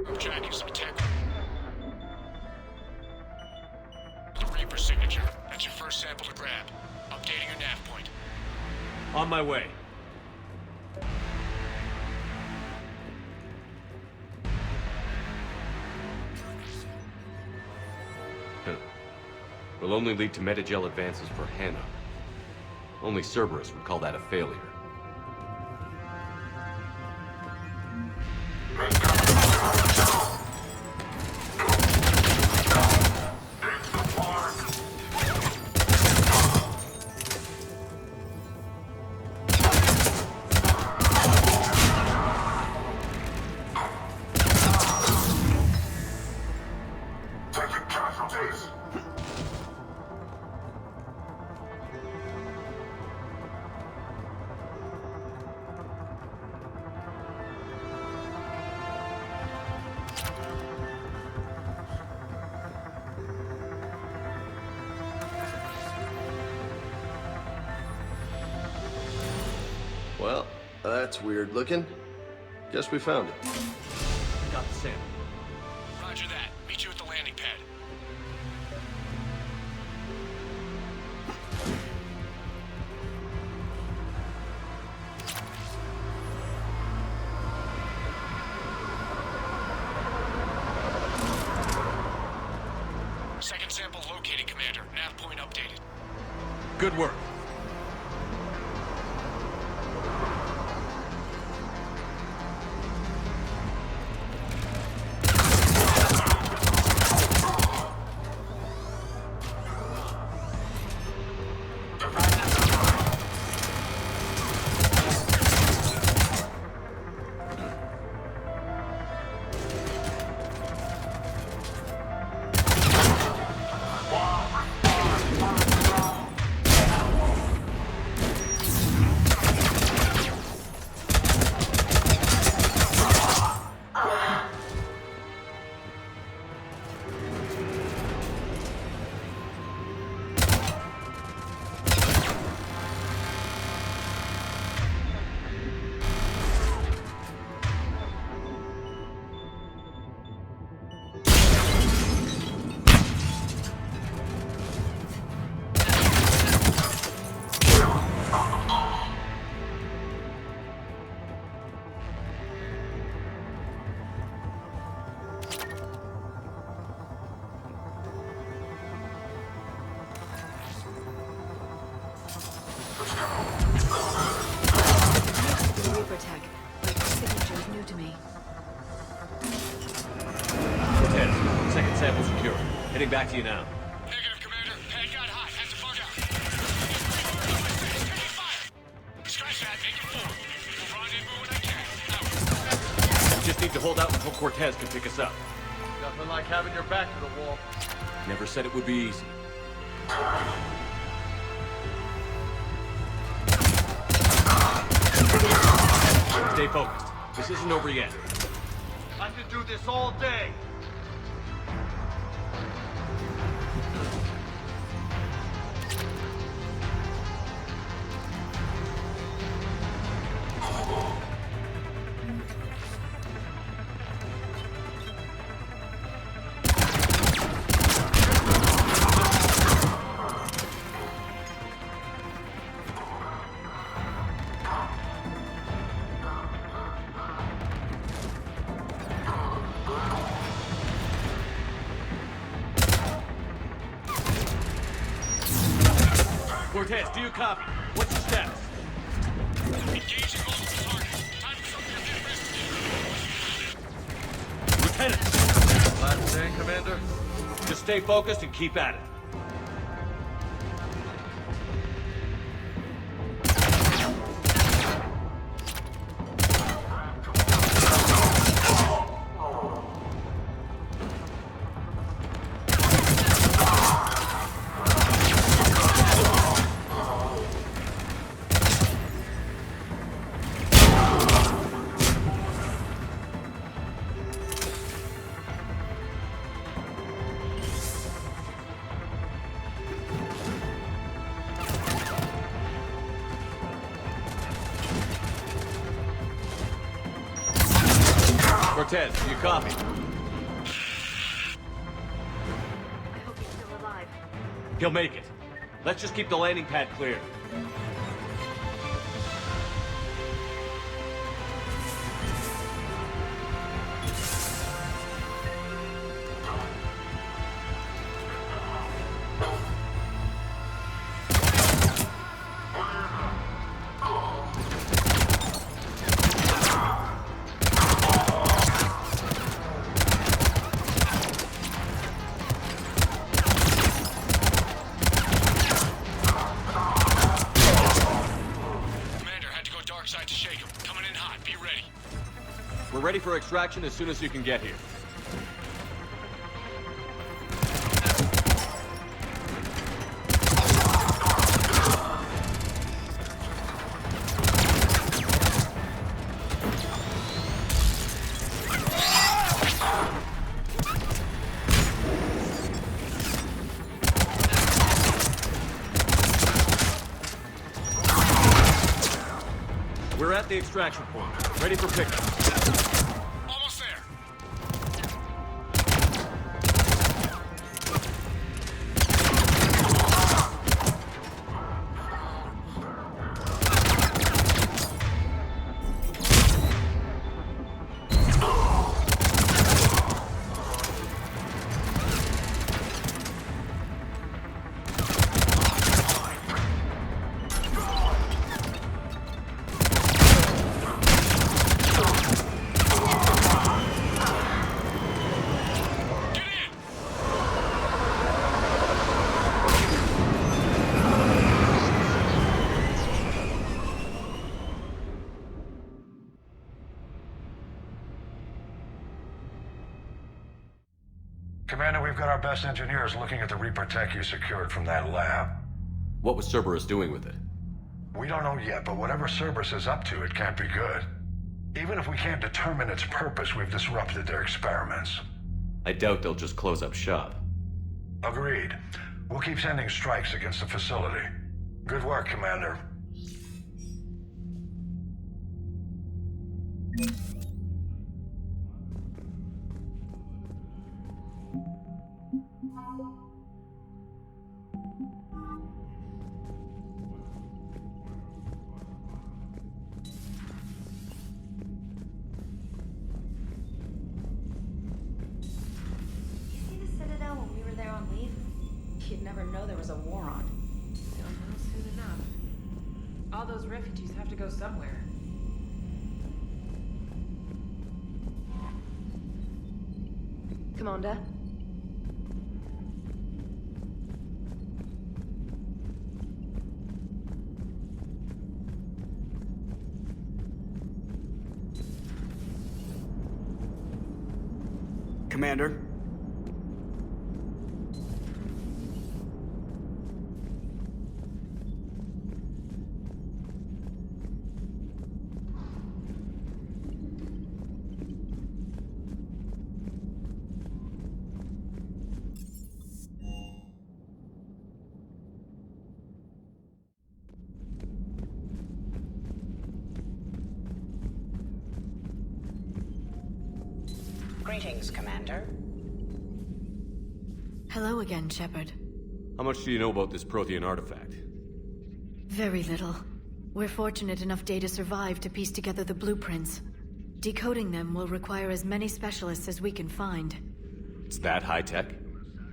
I'm tracking some tech. The Reaper signature. That's your first sample to grab. Updating your nav point. On my way. Will only lead to metagel advances for Hannah. Only Cerberus would call that a failure. Well, that's weird looking. Guess we found it. Got the sample. Roger that. Meet you at the landing pad. Second sample located, Commander. Nav point updated. Good work. Heading back to you now. Negative, Commander. Pad got hot. Have to bug out. Taking fire. Scratch that. Make it 4. We'll rendezvous when I can. Out. Just need to hold out until Cortez can pick us up. Nothing like having your back to the wall. Never said it would be easy. Stay focused. This isn't over yet. I could do this all day. Cortez, do you copy? What's the status? Engaging multiple targets. Time for something Lieutenant! Last day, Commander? Just stay focused and keep at it. Cortez, do you copy? I hope he's still alive. He'll make it. Let's just keep the landing pad clear. We're ready for extraction as soon as you can get here. We're at the extraction point, ready for pickup. Almost there. Commander, we've got our best engineers looking at the Reaper tech you secured from that lab. What was Cerberus doing with it? We don't know yet, but whatever Cerberus is up to, it can't be good. Even if we can't determine its purpose, we've disrupted their experiments. I doubt they'll just close up shop. Agreed. We'll keep sending strikes against the facility. Good work, Commander. You'd never know there was a war on. They'll know soon enough. All those refugees have to go somewhere. Commander? Commander? Greetings, Commander. Hello again, Shepard. How much do you know about this Prothean artifact? Very little. We're fortunate enough Data survived to piece together the blueprints. Decoding them will require as many specialists as we can find. It's that high-tech?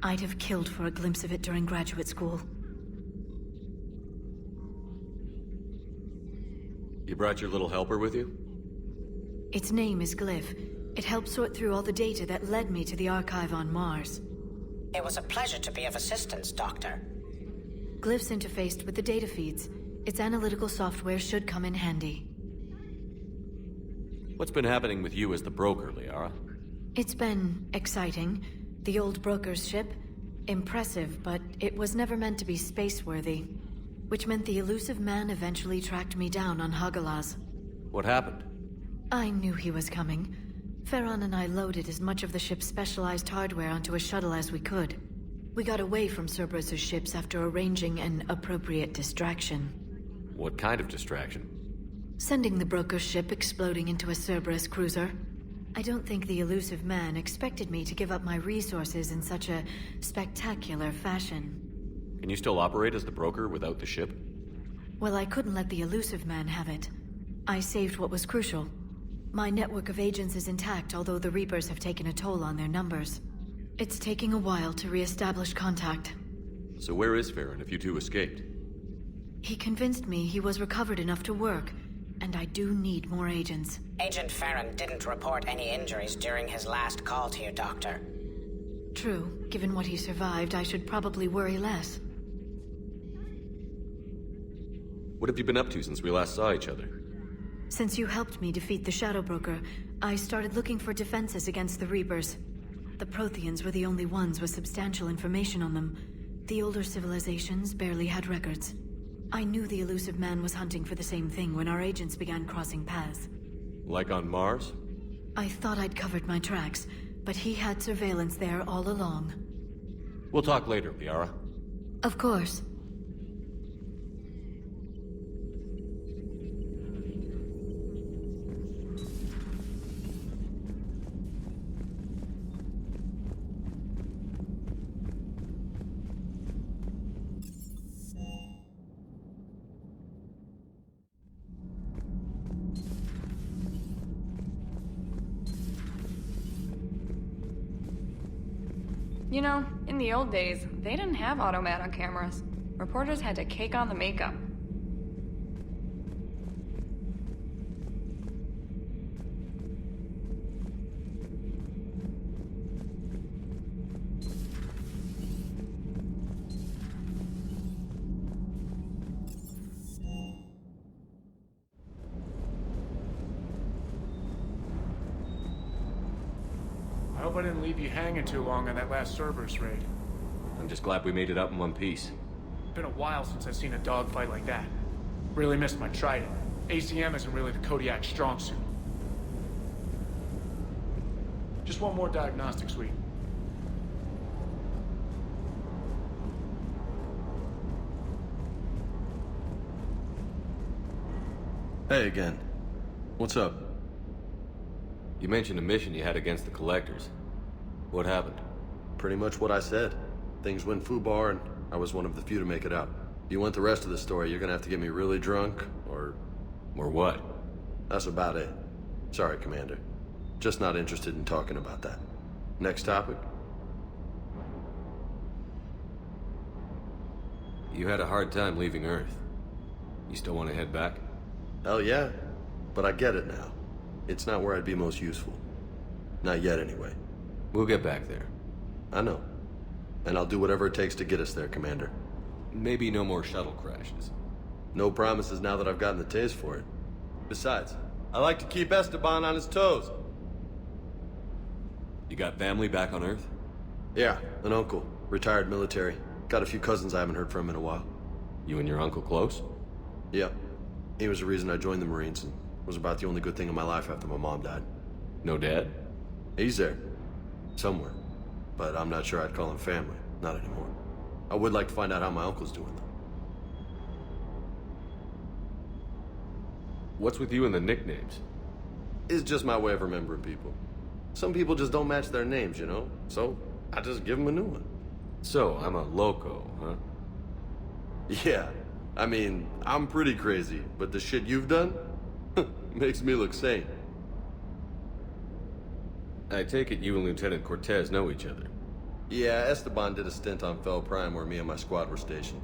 I'd have killed for a glimpse of it during graduate school. You brought your little helper with you? Its name is Glyph. It helped sort through all the data that led me to the archive on Mars. It was a pleasure to be of assistance, Doctor. Glyph's interfaced with the data feeds. Its analytical software should come in handy. What's been happening with you as the broker, Liara? It's been exciting. The old broker's ship? Impressive, but it was never meant to be space-worthy. Which meant the elusive man eventually tracked me down on Hagalaz. What happened? I knew he was coming. Farron and I loaded as much of the ship's specialized hardware onto a shuttle as we could. We got away from Cerberus's ships after arranging an appropriate distraction. What kind of distraction? Sending the broker's ship exploding into a Cerberus cruiser. I don't think the elusive man expected me to give up my resources in such a spectacular fashion. Can you still operate as the broker without the ship? Well, I couldn't let the elusive man have it. I saved what was crucial. My network of agents is intact, although the Reapers have taken a toll on their numbers. It's taking a while to re-establish contact. So where is Farron if you two escaped? He convinced me he was recovered enough to work, and I do need more agents. Agent Farron didn't report any injuries during his last call to you, Doctor. True. Given what he survived, I should probably worry less. What have you been up to since we last saw each other? Since you helped me defeat the Shadow Broker, I started looking for defenses against the Reapers. The Protheans were the only ones with substantial information on them. The older civilizations barely had records. I knew the elusive man was hunting for the same thing when our agents began crossing paths. Like on Mars? I thought I'd covered my tracks, but he had surveillance there all along. We'll talk later, Liara. Of course. You know, in the old days, they didn't have automatic cameras. Reporters had to cake on the makeup. I hope I didn't leave you hanging too long on that last Cerberus raid. I'm just glad we made it out in one piece. Been a while since I've seen a dogfight like that. Really missed my trident. ACM isn't really the Kodiak's strong suit. Just one more diagnostic suite. Hey again. What's up? You mentioned a mission you had against the Collectors. What happened? Pretty much what I said. Things went foobar, and I was one of the few to make it out. If you want the rest of the story, you're gonna have to get me really drunk, or... Or what? That's about it. Sorry, Commander. Just not interested in talking about that. Next topic? You had a hard time leaving Earth. You still want to head back? Hell yeah. But I get it now. It's not where I'd be most useful. Not yet, anyway. We'll get back there. I know. And I'll do whatever it takes to get us there, Commander. Maybe no more shuttle crashes. No promises now that I've gotten the taste for it. Besides, I like to keep Esteban on his toes. You got family back on Earth? Yeah, an uncle. Retired military. Got a few cousins I haven't heard from in a while. You and your uncle close? Yeah. He was the reason I joined the Marines and was about the only good thing in my life after my mom died. No dad? He's there. Somewhere. But I'm not sure I'd call him family. Not anymore. I would like to find out how my uncle's doing, though. What's with you and the nicknames? It's just my way of remembering people. Some people just don't match their names, you know? So, I just give them a new one. So, I'm a loco, huh? Yeah. I mean, I'm pretty crazy, but the shit you've done makes me look sane. I take it you and Lieutenant Cortez know each other. Yeah, Esteban did a stint on Fel Prime where me and my squad were stationed.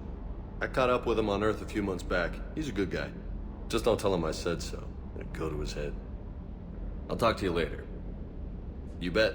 I caught up with him on Earth a few months back. He's a good guy. Just don't tell him I said so. It'll go to his head. I'll talk to you later. You bet.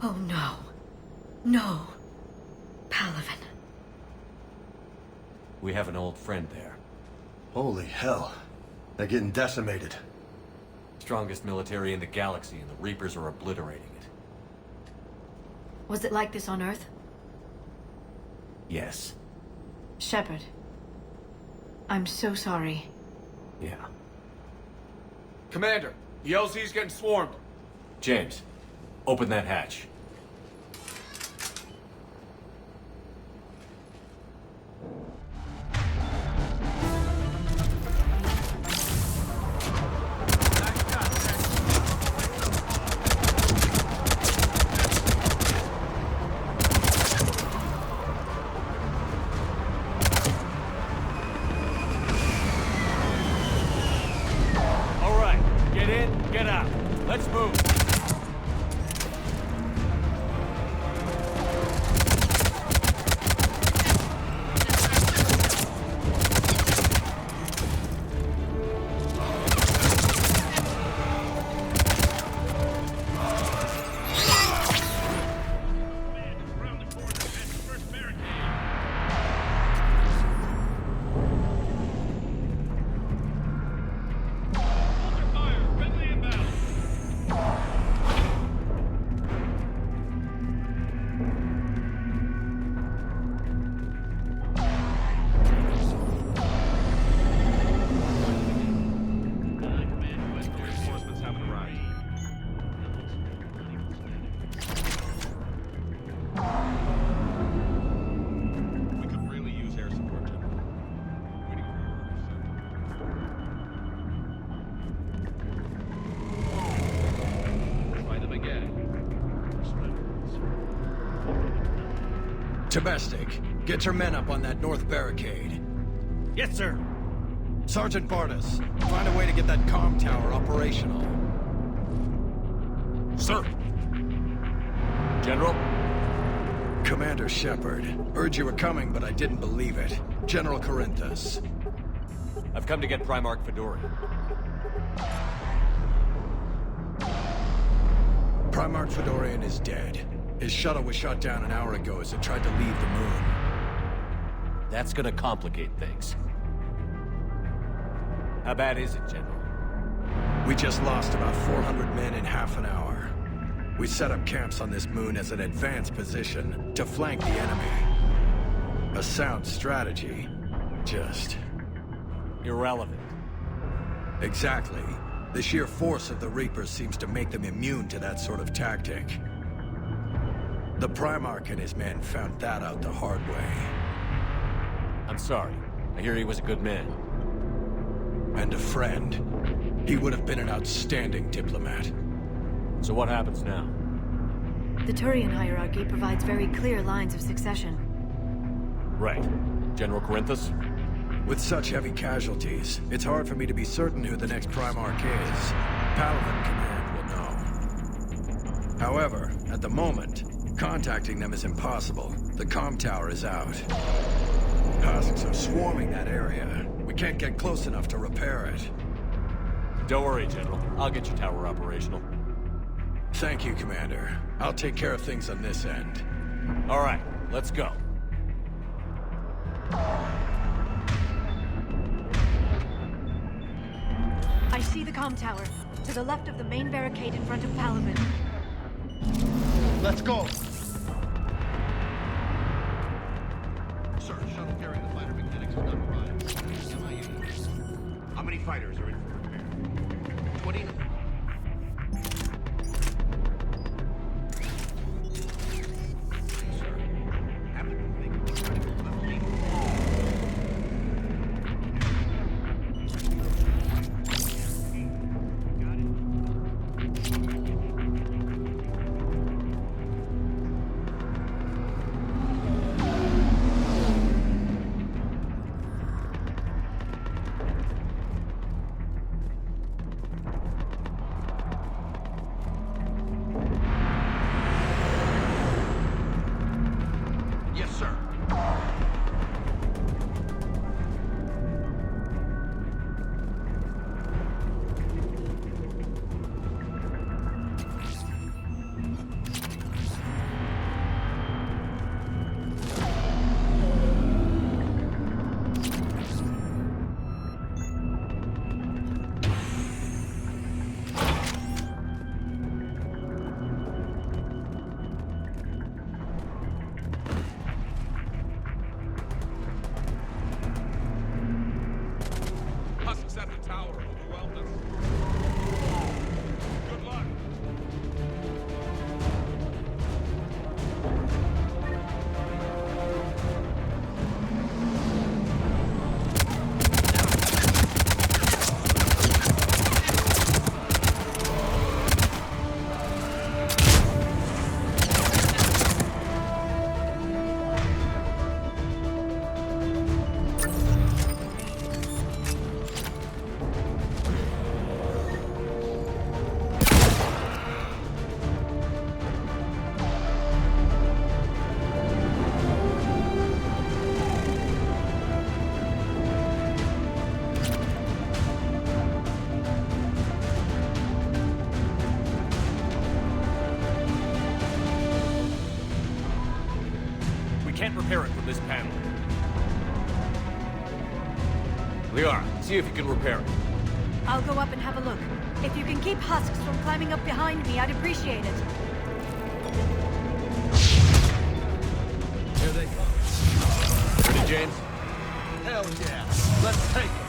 Oh no. No. Palaven. We have an old friend there. Holy hell. They're getting decimated. Strongest military in the galaxy, and the Reapers are obliterating it. Was it like this on Earth? Yes. Shepard. I'm so sorry. Yeah. Commander, the LZ's getting swarmed. James, open that hatch. Let's move. Domestic, get your men up on that north barricade. Yes, sir. Sergeant Bardas, find a way to get that comm tower operational. Sir. General? Commander Shepard. Heard you were coming, but I didn't believe it. General Corinthus. I've come to get Primarch Fedorian. Primarch Fedorian is dead. His shuttle was shot down an hour ago as it tried to leave the moon. That's gonna complicate things. How bad is it, General? We just lost about 400 men in half an hour. We set up camps on this moon as an advanced position to flank the enemy. A sound strategy. Just... irrelevant. Exactly. The sheer force of the Reapers seems to make them immune to that sort of tactic. The Primarch and his men found that out the hard way. I'm sorry. I hear he was a good man. And a friend. He would have been an outstanding diplomat. So what happens now? The Turian hierarchy provides very clear lines of succession. Right. General Corinthus? With such heavy casualties, it's hard for me to be certain who the next Primarch is. Palaven Command will know. However, at the moment, contacting them is impossible. The comm tower is out. Husks are swarming that area. We can't get close enough to repair it. Don't worry, General. I'll get your tower operational. Thank you, Commander. I'll take care of things on this end. All right, let's go. I see the comm tower, to the left of the main barricade in front of Palaven. Let's go! Sir, shuttle carrying the fighter mechanics has done arrived. How many fighters are in for repair? 20? Sir, have the config ready for left lead. at the tower overwhelmed us. Good luck. Can't repair it from this panel. Liara, see if you can repair it. I'll go up and have a look. If you can keep husks from climbing up behind me, I'd appreciate it. Here they come. Ready, James? Hell yeah. Let's take them.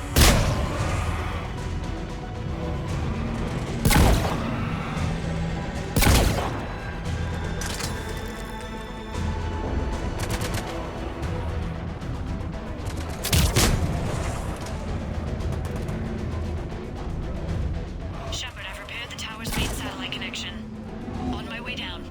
Shepard, I've repaired the tower's main satellite connection. On my way down.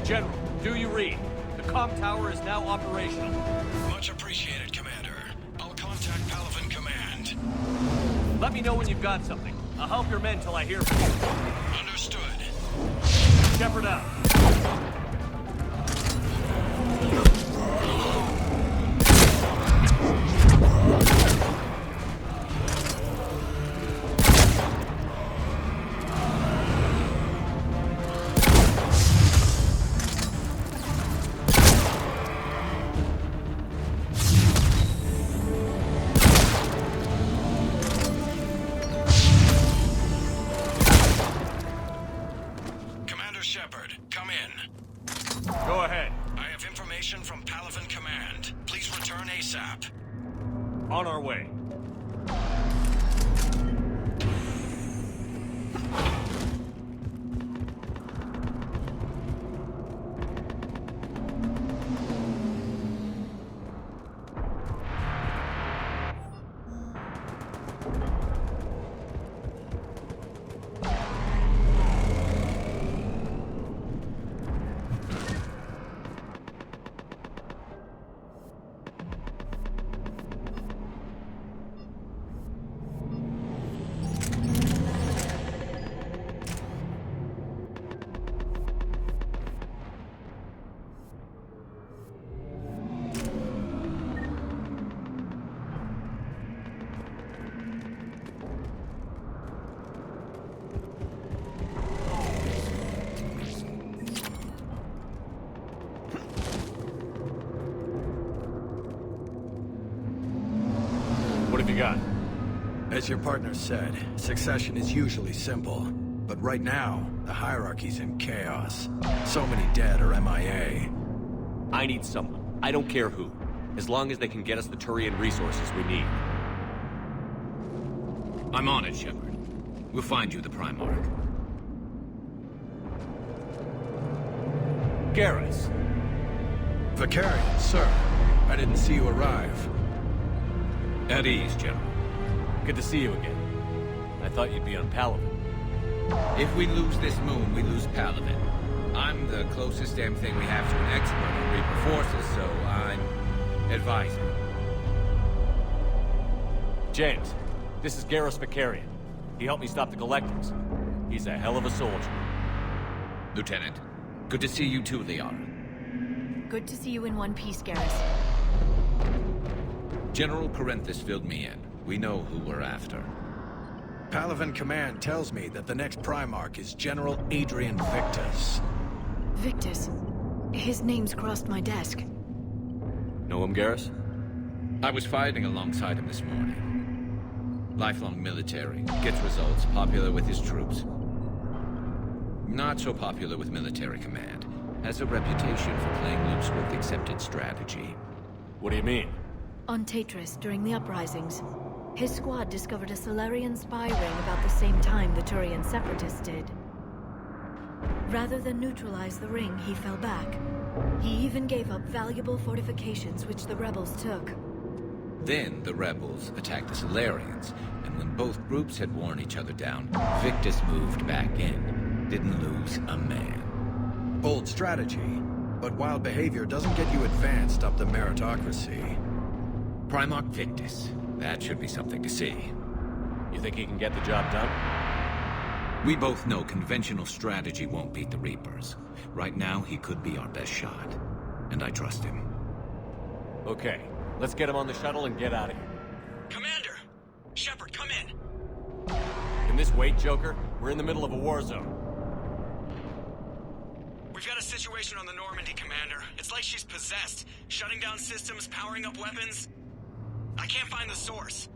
General, do you read? The comm tower is now operational. Much appreciated, Commander. I'll contact Palaven Command. Let me know when you've got something. I'll help your men till I hear from you. Understood. Shepard out. Commander Shepard, come in. Go ahead. I have information from Palaven Command. Please return ASAP. On our way. What have you got? As your partner said, succession is usually simple. But right now, the hierarchy's in chaos. So many dead or MIA. I need someone. I don't care who. As long as they can get us the Turian resources we need. I'm on it, Shepard. We'll find you the Primarch. Garrus. Vicarian, sir. I didn't see you arrive. At ease, General. Good to see you again. I thought you'd be on Palaven. If we lose this moon, we lose Palaven. I'm the closest damn thing we have to an expert on Reaper forces, so I'm advising. James, this is Garrus Vicarian. He helped me stop the Galactics. He's a hell of a soldier. Lieutenant, good to see you too, Liara. Good to see you in one piece, Garrus. General Corinthus filled me in. We know who we're after. Palaven Command tells me that the next Primarch is General Adrian Victus. Victus? His name's crossed my desk. Know him, Garrus? I was fighting alongside him this morning. Lifelong military, gets results, popular with his troops. Not so popular with military command. Has a reputation for playing loose with accepted strategy. What do you mean? On Tatris, during the uprisings, his squad discovered a Solarian spy ring about the same time the Turian separatists did. Rather than neutralize the ring, he fell back. He even gave up valuable fortifications which the rebels took. Then the rebels attacked the Solarians, and when both groups had worn each other down, Victus moved back in. Didn't lose a man. Bold strategy, but wild behavior doesn't get you advanced up the meritocracy. Primarch Victus. That should be something to see. You think he can get the job done? We both know conventional strategy won't beat the Reapers. Right now, he could be our best shot. And I trust him. Okay, let's get him on the shuttle and get out of here. Commander! Shepard, come in! Can this wait, Joker? We're in the middle of a war zone. We've got a situation on the Normandy, Commander. It's like she's possessed. Shutting down systems, powering up weapons. I can't find the source.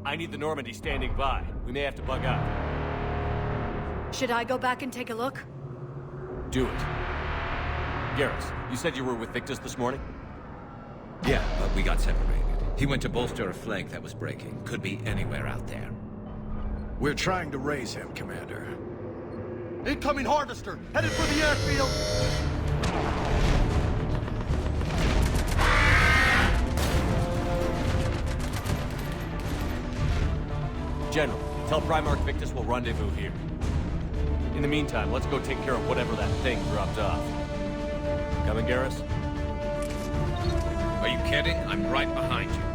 I need the Normandy standing by. We may have to bug out. Should I go back and take a look? Do it. Garrus, you said you were with Victus this morning? Yeah, but we got separated. He went to bolster a flank that was breaking. Could be anywhere out there. We're trying to raise him, Commander. Incoming harvester! Headed for the airfield! General, tell Primarch Victus we'll rendezvous here. In the meantime, let's go take care of whatever that thing dropped off. Coming, Garrus? Are you kidding? I'm right behind you.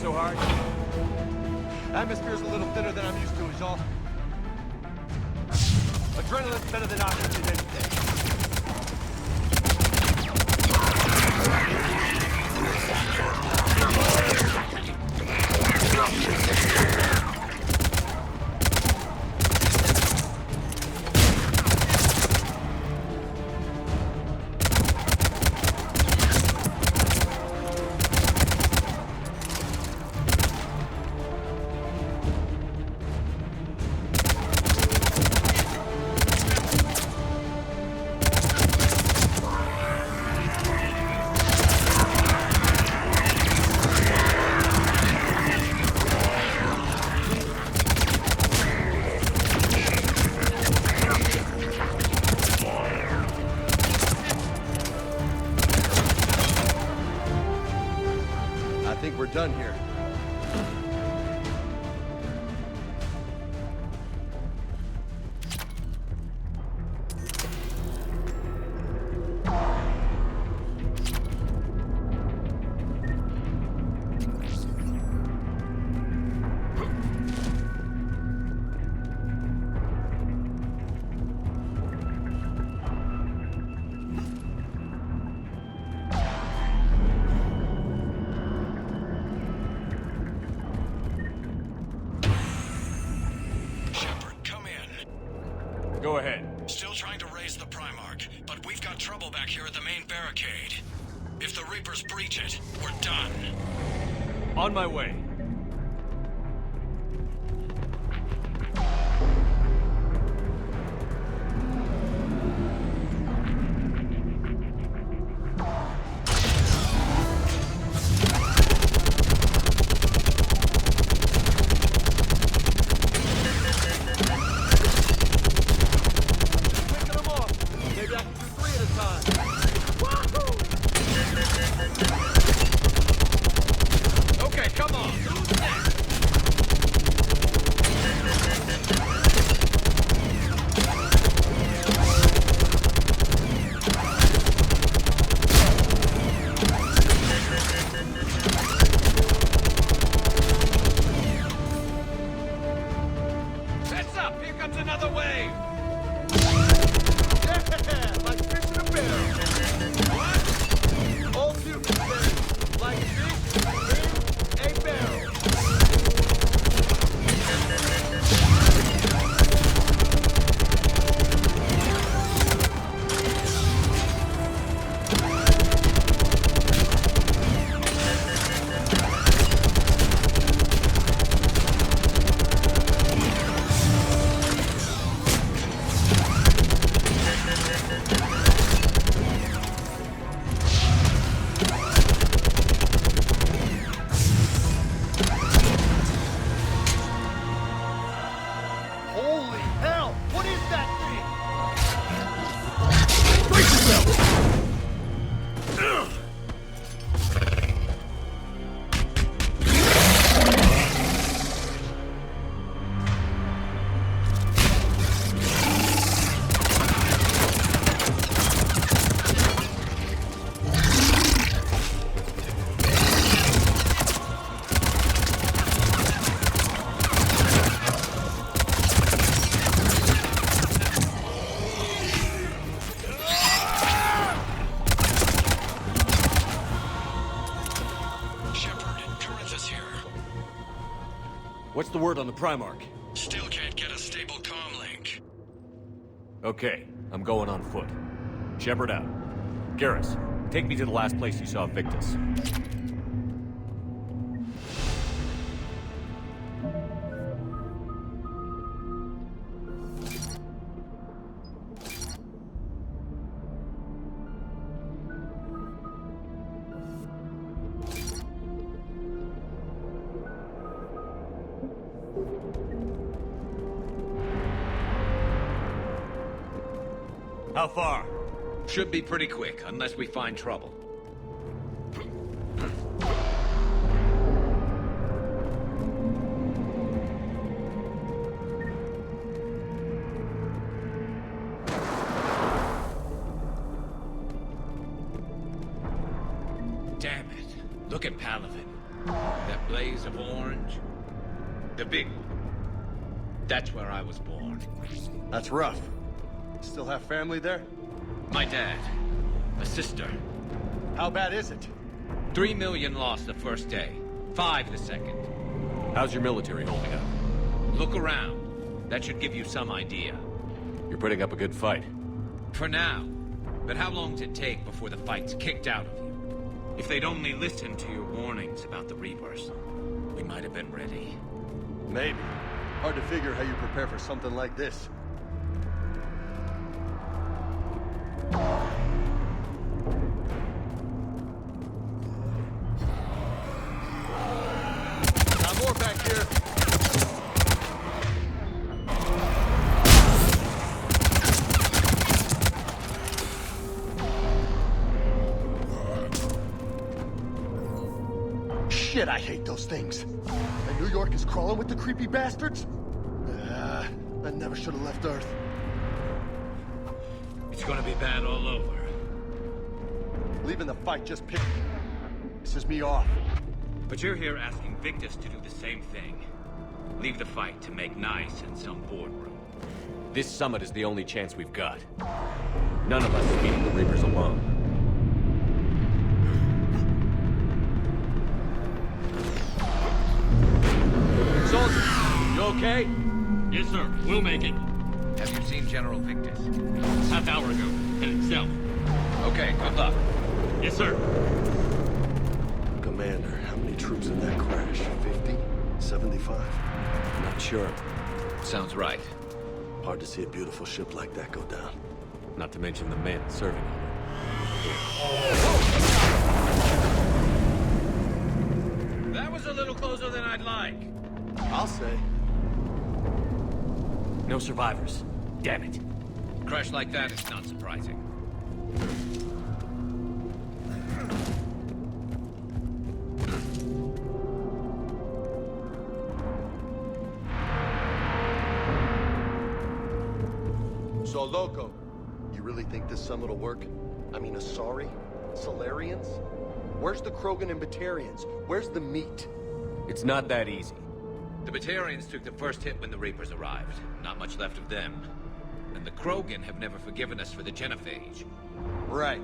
so hard? Atmosphere's a little thinner than I'm used to, is all. Adrenaline's better than oxygen any day. I think we're done here. Go ahead. Still trying to raise the Primarch, but we've got trouble back here at the main barricade. If the Reapers breach it, we're done. On my way. What's the word on the Primarch? Still can't get a stable comm link. Okay, I'm going on foot. Shepard out. Garrus, take me to the last place you saw Victus. How far? Should be pretty quick, unless we find trouble. Damn it. Look at Palaven. That blaze of orange. The big one. That's where I was born. That's rough. Still have family there? My dad. A sister. How bad is it? 3 million lost the first day. 5 the second. How's your military holding up? Look around. That should give you some idea. You're putting up a good fight. For now. But how long does it take before the fight's kicked out of you? If they'd only listened to your warnings about the Reapers, we might have been ready. Maybe. Hard to figure how you prepare for something like this. Got more back here. Shit, I hate those things. And New York is crawling with the creepy bastards? I never should have left Earth. It's gonna be bad all over. Leaving the fight just pisses me off. But you're here asking Victus to do the same thing. Leave the fight to make nice in some boardroom. This summit is the only chance we've got. None of us is meeting the Reapers alone. Soldier, you okay? Yes, sir. We'll make it. Have you seen General Victus? Half hour ago. Headed south. Okay, good luck. Yes, sir. Commander, how many many troops in that crash? 50? 75? Not sure. Sounds right. Hard to see a beautiful ship like that go down. Not to mention the men serving on it. That was a little closer than I'd like. I'll say. No survivors. Damn it. Crash like that is not surprising. So, Loco, you really think this summit'll work? I mean, Asari? Solarians? Where's the Krogan and Batarians? Where's the meat? It's not that easy. The Batarians took the first hit when the Reapers arrived. Not much left of them. And the Krogan have never forgiven us for the genophage. Right.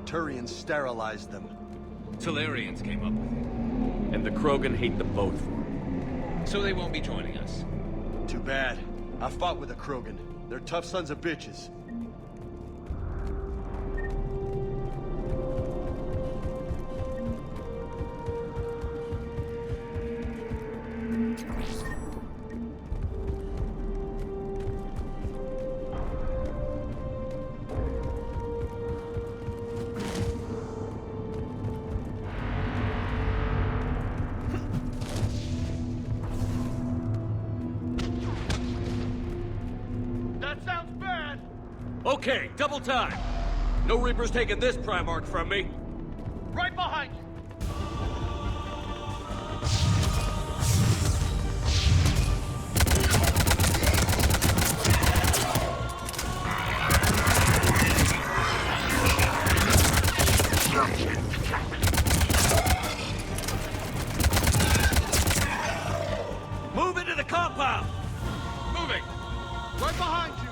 Turians sterilized them. Solarians came up with it. And the Krogan hate them both for it. So they won't be joining us. Too bad. I fought with a Krogan. They're tough sons of bitches. Okay, double time. No Reapers taking this Primarch from me. Right behind you. Move into the compound. Moving. Right behind you.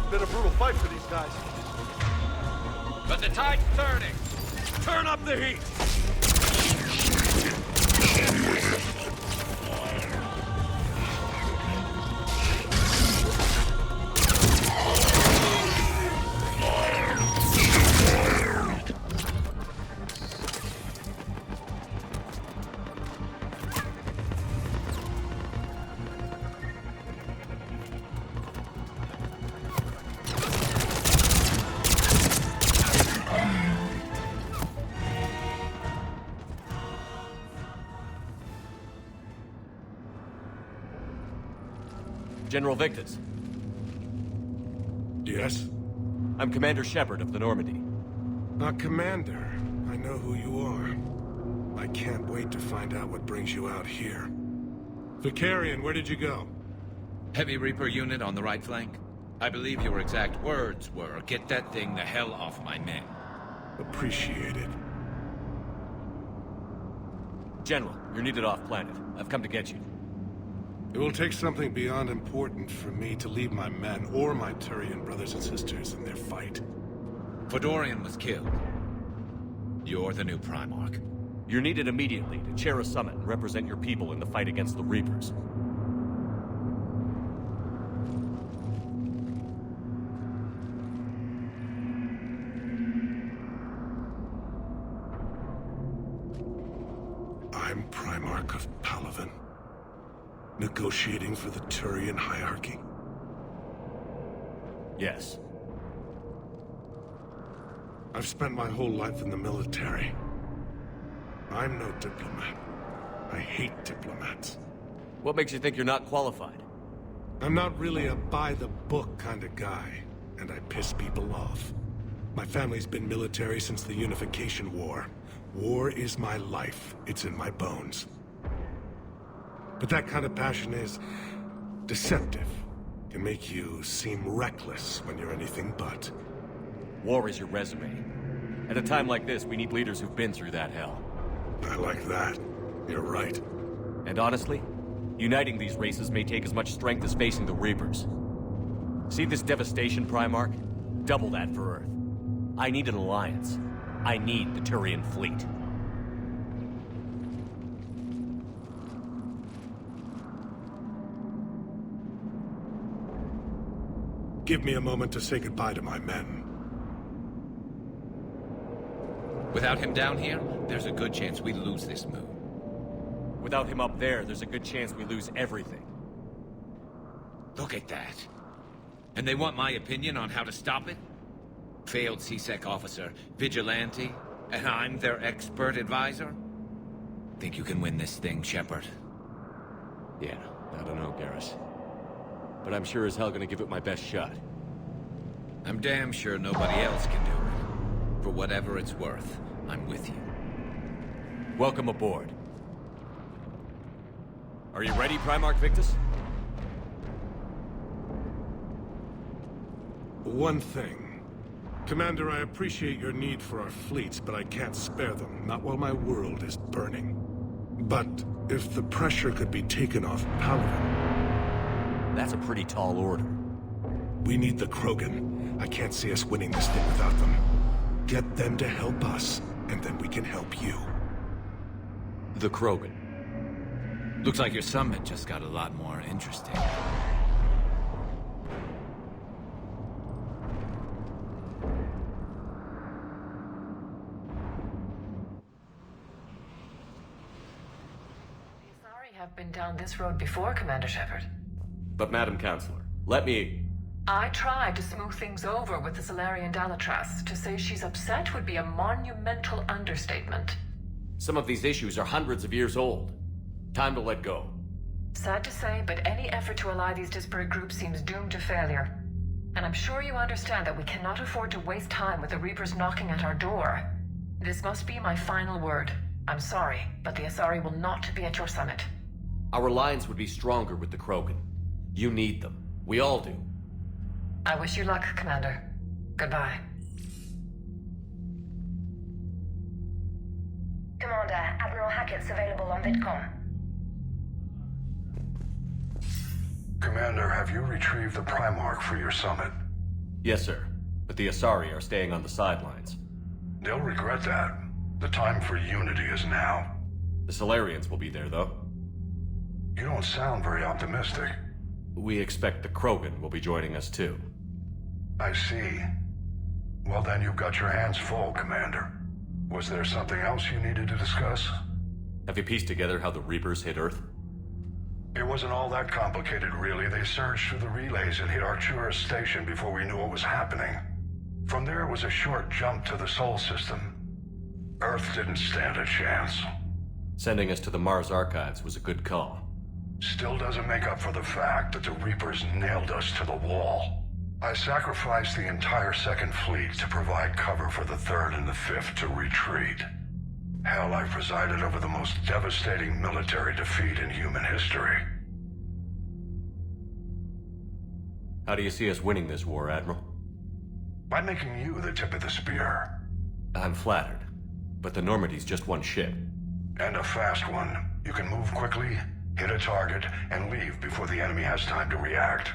Been a brutal fight for these guys. But the tide's turning. Turn up the heat. General Victus. Yes? I'm Commander Shepard of the Normandy. Commander. I know who you are. I can't wait to find out what brings you out here. Vicarian, where did you go? Heavy Reaper unit on the right flank. I believe your exact words were, "Get that thing the hell off my men." Appreciated. General, you're needed off-planet. I've come to get you. It will take something beyond important for me to leave my men or my Turian brothers and sisters in their fight. Fedorian was killed. You're the new Primarch. You're needed immediately to chair a summit and represent your people in the fight against the Reapers. I'm Primarch of Palaven, negotiating for the Turian hierarchy. Yes. I've spent my whole life in the military. I'm no diplomat. I hate diplomats. What makes you think you're not qualified? I'm not really a by-the-book kind of guy, and I piss people off. My family's been military since the Unification War. War is my life. It's in my bones. But that kind of passion is deceptive. Can make you seem reckless when you're anything but. War is your resume. At a time like this, we need leaders who've been through that hell. I like that. You're right. And honestly, uniting these races may take as much strength as facing the Reapers. See this devastation, Primarch? Double that for Earth. I need an alliance. I need the Turian fleet. Give me a moment to say goodbye to my men. Without him down here, there's a good chance we lose this moon. Without him up there, there's a good chance we lose everything. Look at that. And they want my opinion on how to stop it? Failed C-Sec officer, vigilante, and I'm their expert advisor? Think you can win this thing, Shepard? Yeah, I don't know, Garrus. But I'm sure as hell gonna give it my best shot. I'm damn sure nobody else can do it. For whatever it's worth, I'm with you. Welcome aboard. Are you ready, Primarch Victus? One thing. Commander, I appreciate your need for our fleets, but I can't spare them, not while my world is burning. But if the pressure could be taken off Palaven... That's a pretty tall order. We need the Krogan. I can't see us winning this thing without them. Get them to help us, and then we can help you. The Krogan. Looks like your summit just got a lot more interesting. Have been down this road before, Commander Shepard. But Madam Counselor, let me... I tried to smooth things over with the Solarian Dalatras. To say she's upset would be a monumental understatement. Some of these issues are hundreds of years old. Time to let go. Sad to say, but any effort to ally these disparate groups seems doomed to failure. And I'm sure you understand that we cannot afford to waste time with the Reapers knocking at our door. This must be my final word. I'm sorry, but the Asari will not be at your summit. Our alliance would be stronger with the Krogan. You need them. We all do. I wish you luck, Commander. Goodbye. Commander, Admiral Hackett's available on VidCom. Commander, have you retrieved the Primarch for your summit? Yes, sir. But the Asari are staying on the sidelines. They'll regret that. The time for unity is now. The Solarians will be there, though. You don't sound very optimistic. We expect the Krogan will be joining us, too. I see. Well, then you've got your hands full, Commander. Was there something else you needed to discuss? Have you pieced together how the Reapers hit Earth? It wasn't all that complicated, really. They surged through the relays and hit Artura's station before we knew what was happening. From there, it was a short jump to the Sol system. Earth didn't stand a chance. Sending us to the Mars Archives was a good call. Still doesn't make up for the fact that the Reapers nailed us to the wall. I sacrificed the entire Second Fleet to provide cover for the Third and the Fifth to retreat. Hell, I presided over the most devastating military defeat in human history. How do you see us winning this war, Admiral? By making you the tip of the spear. I'm flattered, but the Normandy's just one ship. And a fast one. You can move quickly, Hit a target and leave before the enemy has time to react.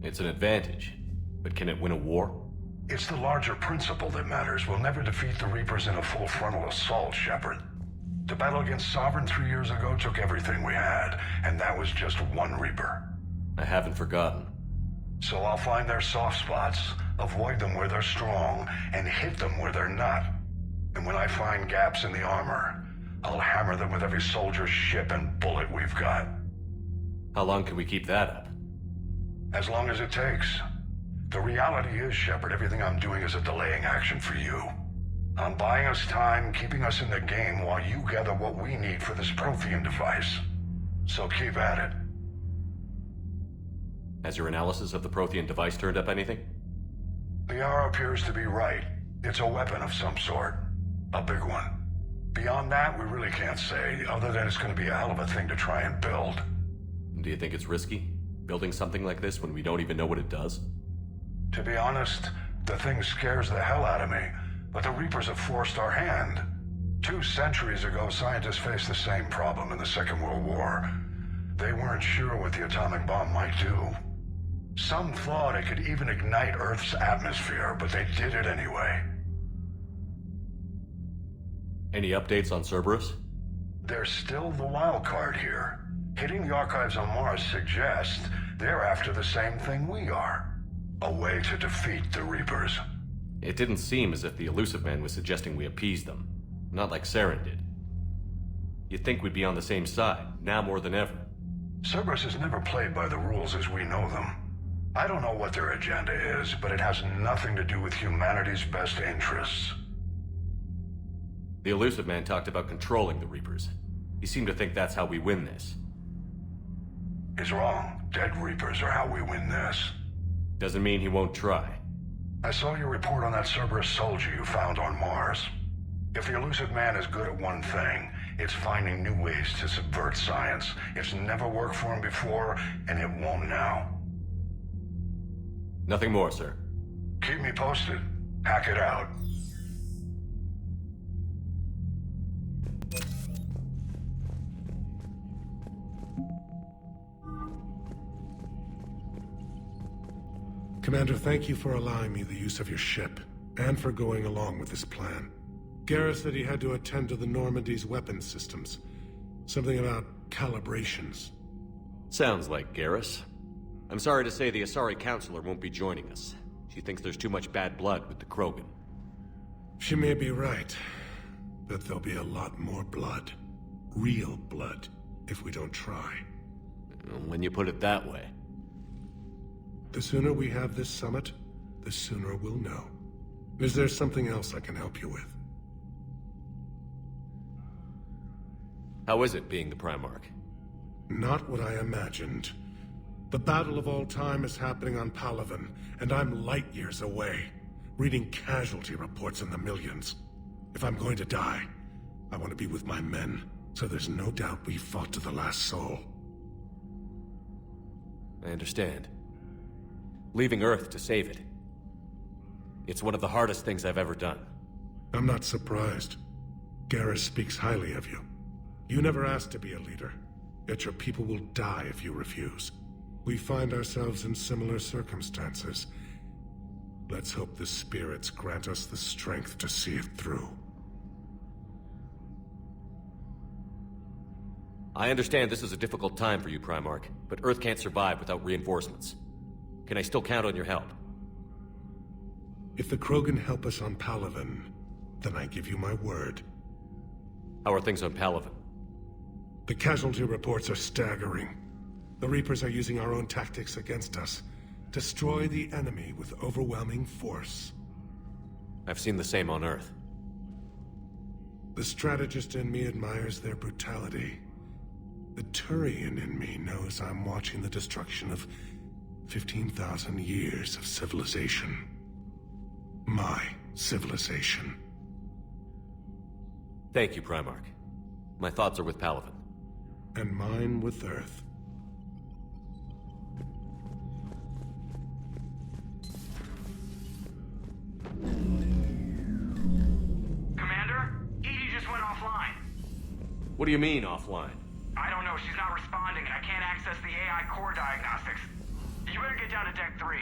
It's an advantage, but can it win a war? It's the larger principle that matters. We'll never defeat the Reapers in a full frontal assault, Shepard. The battle against Sovereign 3 years ago took everything we had, and that was just one Reaper. I haven't forgotten. So I'll find their soft spots, avoid them where they're strong, and hit them where they're not. And when I find gaps in the armor, I'll hammer them with every soldier, ship, and bullet we've got. How long can we keep that up? As long as it takes. The reality is, Shepard, everything I'm doing is a delaying action for you. I'm buying us time, keeping us in the game while you gather what we need for this Prothean device. So keep at it. Has your analysis of the Prothean device turned up anything? The R appears to be right. It's a weapon of some sort. A big one. Beyond that, we really can't say, other than it's going to be a hell of a thing to try and build. Do you think it's risky, building something like this when we don't even know what it does? To be honest, the thing scares the hell out of me, but the Reapers have forced our hand. 2 centuries ago, scientists faced the same problem in the Second World War. They weren't sure what the atomic bomb might do. Some thought it could even ignite Earth's atmosphere, but they did it anyway. Any updates on Cerberus? They're still the wild card here. Hitting the archives on Mars suggests they're after the same thing we are. A way to defeat the Reapers. It didn't seem as if the Elusive Man was suggesting we appease them. Not like Saren did. You'd think we'd be on the same side, now more than ever. Cerberus has never played by the rules as we know them. I don't know what their agenda is, but it has nothing to do with humanity's best interests. The Elusive Man talked about controlling the Reapers. He seemed to think that's how we win this. He's wrong. Dead Reapers are how we win this. Doesn't mean he won't try. I saw your report on that Cerberus soldier you found on Mars. If the Elusive Man is good at one thing, it's finding new ways to subvert science. It's never worked for him before, and it won't now. Nothing more, sir. Keep me posted. Hack it out. Commander, thank you for allowing me the use of your ship, and for going along with this plan. Garrus said he had to attend to the Normandy's weapons systems. Something about calibrations. Sounds like Garrus. I'm sorry to say the Asari Counselor won't be joining us. She thinks there's too much bad blood with the Krogan. She may be right, but there'll be a lot more blood. Real blood, if we don't try. When you put it that way. The sooner we have this summit, the sooner we'll know. Is there something else I can help you with? How is it being the Primarch? Not what I imagined. The battle of all time is happening on Palaven, and I'm light years away, reading casualty reports in the millions. If I'm going to die, I want to be with my men, so there's no doubt we fought to the last soul. I understand. Leaving Earth to save it. It's one of the hardest things I've ever done. I'm not surprised. Garrus speaks highly of you. You never asked to be a leader, yet your people will die if you refuse. We find ourselves in similar circumstances. Let's hope the spirits grant us the strength to see it through. I understand this is a difficult time for you, Primarch, but Earth can't survive without reinforcements. Can I still count on your help? If the Krogan help us on Palaven, then I give you my word. How are things on Palaven? The casualty reports are staggering. The Reapers are using our own tactics against us. Destroy the enemy with overwhelming force. I've seen the same on Earth. The strategist in me admires their brutality. The Turian in me knows I'm watching the destruction of 15,000 years of civilization. My civilization. Thank you, Primarch. My thoughts are with Palaven. And mine with Earth. Commander? Edie just went offline. What do you mean, offline? I don't know, she's not access the AI core diagnostics. You better get down to Deck 3.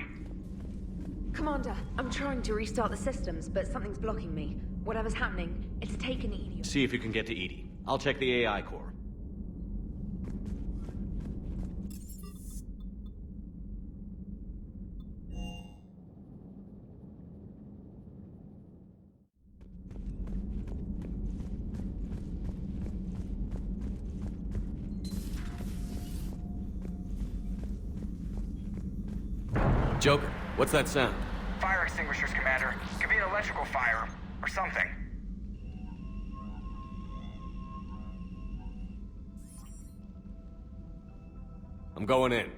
Commander, I'm trying to restart the systems, but something's blocking me. Whatever's happening, it's taken Edie. See if you can get to Edie. I'll check the AI core. Joker, what's that sound? Fire extinguishers, Commander. Could be an electrical fire, or something. I'm going in.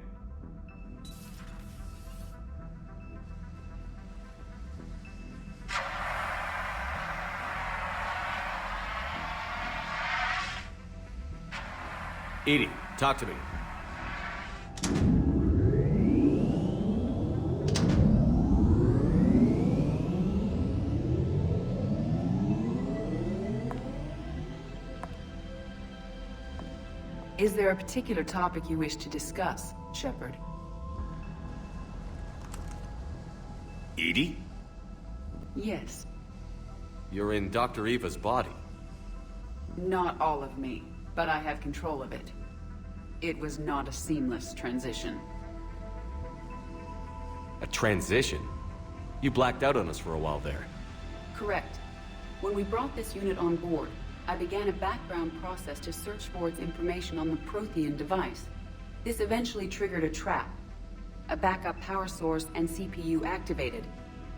Edie, talk to me. Is there a particular topic you wish to discuss, Shepard? Edie? Yes. You're in Dr. Eva's body. Not all of me, but I have control of it. It was not a seamless transition. A transition? You blacked out on us for a while there. Correct. When we brought this unit on board, I began a background process to search for its information on the Prothean device. This eventually triggered a trap. A backup power source and CPU activated,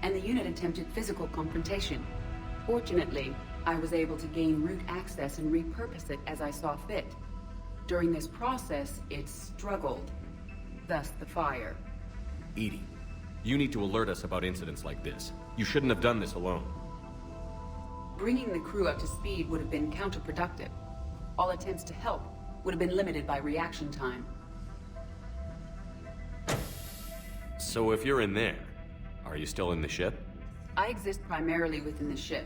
and the unit attempted physical confrontation. Fortunately, I was able to gain root access and repurpose it as I saw fit. During this process, it struggled. Thus the fire. Edie, you need to alert us about incidents like this. You shouldn't have done this alone. Bringing the crew up to speed would have been counterproductive. All attempts to help would have been limited by reaction time. So if you're in there, are you still in the ship? I exist primarily within the ship.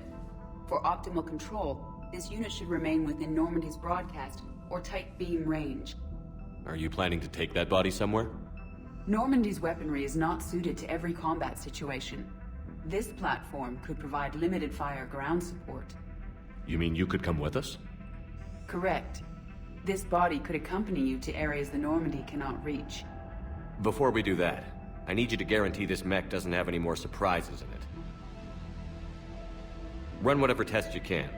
For optimal control, this unit should remain within Normandy's broadcast or tight beam range. Are you planning to take that body somewhere? Normandy's weaponry is not suited to every combat situation. This platform could provide limited fire ground support. You mean you could come with us? Correct. This body could accompany you to areas the Normandy cannot reach. Before we do that, I need you to guarantee this mech doesn't have any more surprises in it. Run whatever tests you can.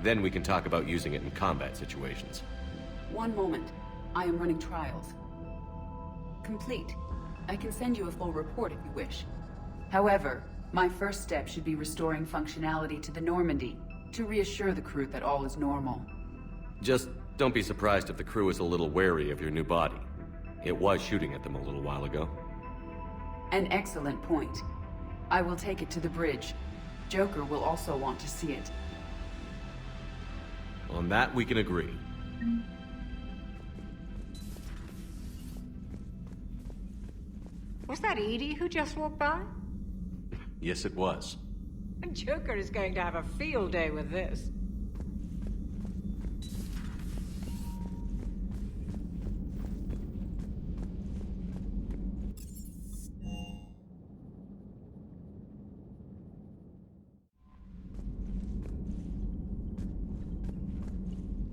Then we can talk about using it in combat situations. One moment. I am running trials. Complete. I can send you a full report if you wish. However, my first step should be restoring functionality to the Normandy, to reassure the crew that all is normal. Just don't be surprised if the crew is a little wary of your new body. It was shooting at them a little while ago. An excellent point. I will take it to the bridge. Joker will also want to see it. On that, we can agree. Was that Edie who just walked by? Yes, it was. Joker is going to have a field day with this.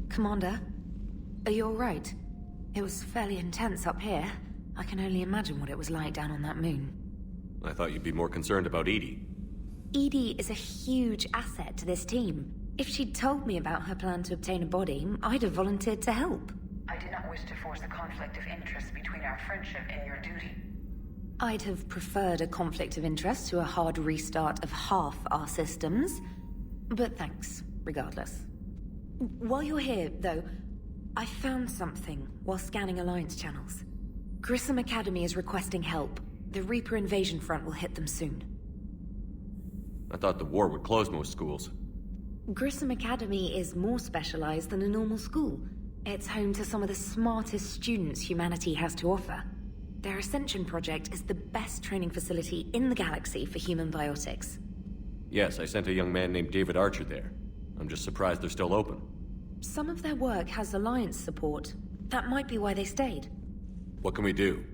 Commander, are you all right? It was fairly intense up here. I can only imagine what it was like down on that moon. I thought you'd be more concerned about Edie. Edie is a huge asset to this team. If she'd told me about her plan to obtain a body, I'd have volunteered to help. I did not wish to force a conflict of interest between our friendship and your duty. I'd have preferred a conflict of interest to a hard restart of half our systems. But thanks, regardless. While you're here, though, I found something while scanning Alliance channels. Grissom Academy is requesting help. The Reaper invasion front will hit them soon. I thought the war would close most schools. Grissom Academy is more specialized than a normal school. It's home to some of the smartest students humanity has to offer. Their Ascension project is the best training facility in the galaxy for human biotics. Yes, I sent a young man named David Archer there. I'm just surprised they're still open. Some of their work has Alliance support. That might be why they stayed. What can we do?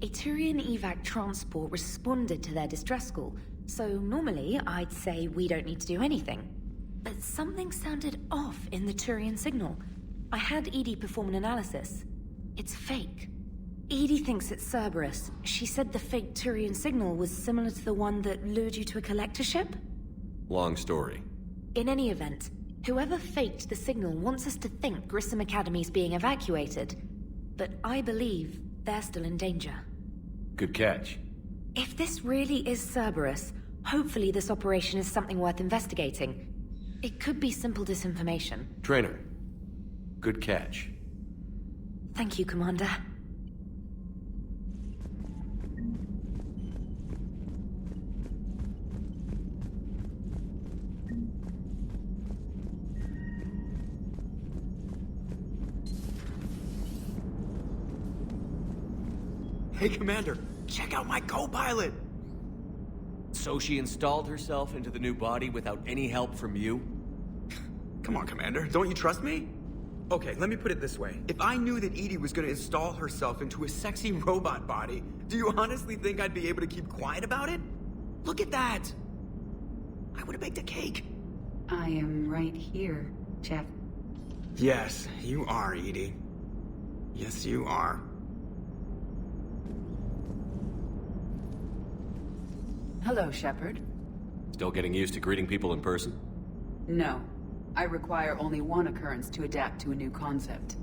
A Turian evac transport responded to their distress call, so normally I'd say we don't need to do anything. But something sounded off in the Turian signal. I had Edie perform an analysis. It's fake. Edie thinks it's Cerberus. She said the fake Turian signal was similar to the one that lured you to a collector ship? Long story. In any event, whoever faked the signal wants us to think Grissom Academy's being evacuated. But I believe they're still in danger. Good catch. If this really is Cerberus, hopefully this operation is something worth investigating. It could be simple disinformation. Trainer. Good catch. Thank you, Commander. Hey, Commander, check out my co-pilot! So she installed herself into the new body without any help from you? Come on, Commander, don't you trust me? Okay, let me put it this way. If I knew that Edie was gonna install herself into a sexy robot body, do you honestly think I'd be able to keep quiet about it? Look at that! I would've baked a cake. I am right here, Jeff. Yes, you are, Edie. Yes, you are. Hello, Shepard. Still getting used to greeting people in person? No. I require only one occurrence to adapt to a new concept.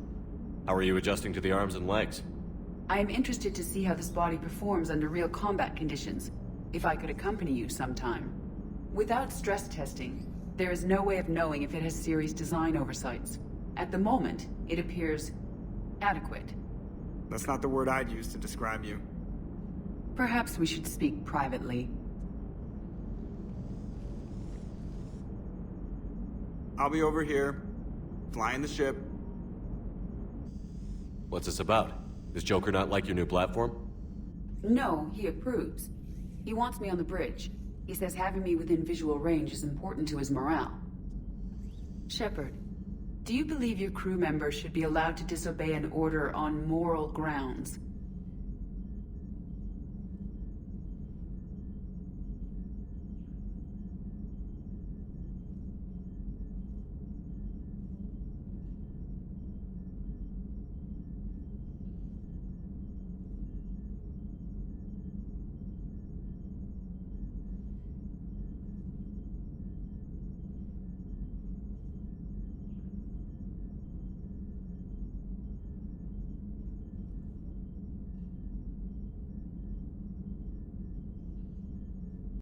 How are you adjusting to the arms and legs? I am interested to see how this body performs under real combat conditions. If I could accompany you sometime. Without stress testing, there is no way of knowing if it has serious design oversights. At the moment, it appears adequate. That's not the word I'd use to describe you. Perhaps we should speak privately. I'll be over here, flying the ship. What's this about? Does Joker not like your new platform? No, he approves. He wants me on the bridge. He says having me within visual range is important to his morale. Shepard, do you believe your crew members should be allowed to disobey an order on moral grounds?